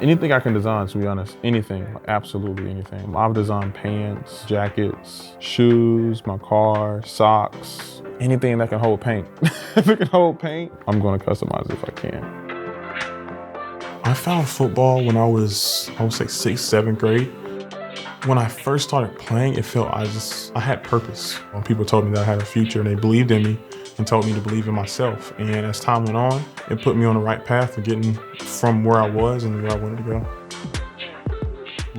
Anything I can design, to be honest. Anything, absolutely anything. I've designed pants, jackets, shoes, my car, socks, anything that can hold paint. If it can hold paint, I'm gonna customize it if I can. I found football when I was, I would say 6th, 7th grade. When I first started playing, it felt I had purpose. When people told me that I had a future, they believed in me and told me to believe in myself. And as time went on, it put me on the right path of getting from where I was and where I wanted to go.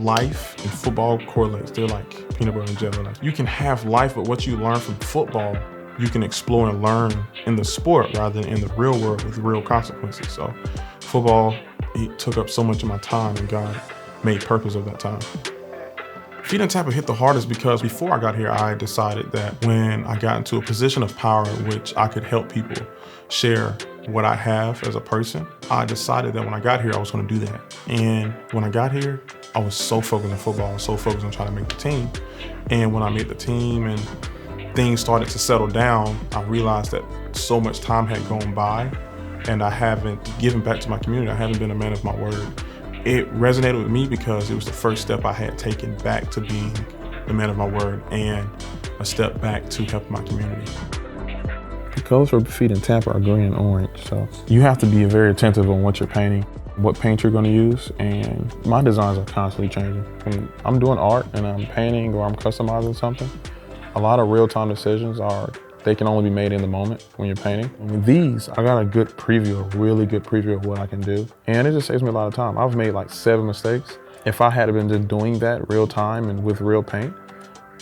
Life and football correlates. They're like peanut butter and jelly. Like, you can have life, but what you learn from football, you can explore and learn in the sport rather than in the real world with real consequences. So football, it took up so much of my time, and God made purpose of that time. Feeding Tampa hit the hardest because before I got here, I decided that when I got into a position of power in which I could help people share what I have as a person, I decided that when I got here, I was going to do that. And when I got here, I was so focused on football, I was so focused on trying to make the team. And when I made the team and things started to settle down, I realized that so much time had gone by and I haven't given back to my community. I haven't been a man of my word. It resonated with me because it was the first step I had taken back to being the man of my word and a step back to help my community. The colors for Feeding Tampa are green and orange, so you have to be very attentive on what you're painting, what paint you're going to use, and my designs are constantly changing. When I'm doing art and I'm painting or I'm customizing something, a lot of real-time decisions they can only be made in the moment when you're painting. And with these, I got a good preview, a really good preview of what I can do. And it just saves me a lot of time. I've made like 7 mistakes. If I had been just doing that real time and with real paint,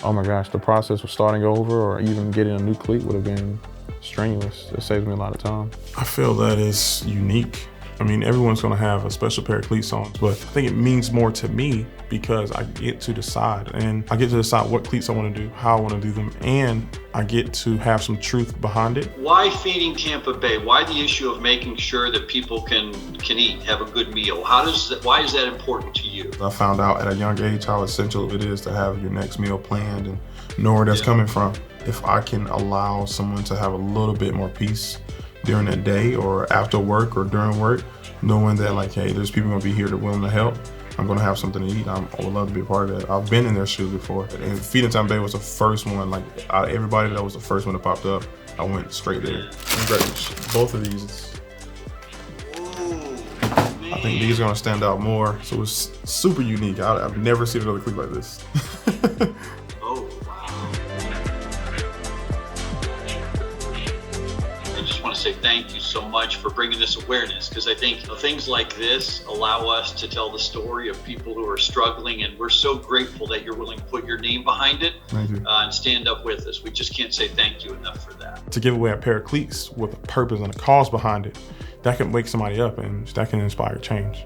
oh my gosh, the process of starting over or even getting a new cleat would have been strenuous. It saves me a lot of time. I feel that is unique. I mean, everyone's gonna have a special pair of cleats on, but I think it means more to me because I get to decide, and I get to decide what cleats I wanna do, how I wanna do them, and I get to have some truth behind it. Why Feeding Tampa Bay? Why the issue of making sure that people can eat, have a good meal? Why is that important to you? I found out at a young age how essential it is to have your next meal planned and know where that's coming from. If I can allow someone to have a little bit more peace during that day or after work or during work, knowing that like, hey, there's people gonna be here that are willing to help. I'm gonna have something to eat. I would love to be a part of that. I've been in their shoes before. And Feeding Tampa Bay was the first one, like out of everybody, that was the first one that popped up. I went straight there. Congratulations. Both of these. I think these are gonna stand out more. So it's super unique. I've never seen another cleat like this. Say thank you so much for bringing this awareness, because I think things like this allow us to tell the story of people who are struggling, and we're so grateful that you're willing to put your name behind it and stand up with us. We just can't say thank you enough for that. To give away a pair of cleats with a purpose and a cause behind it, that can wake somebody up and that can inspire change.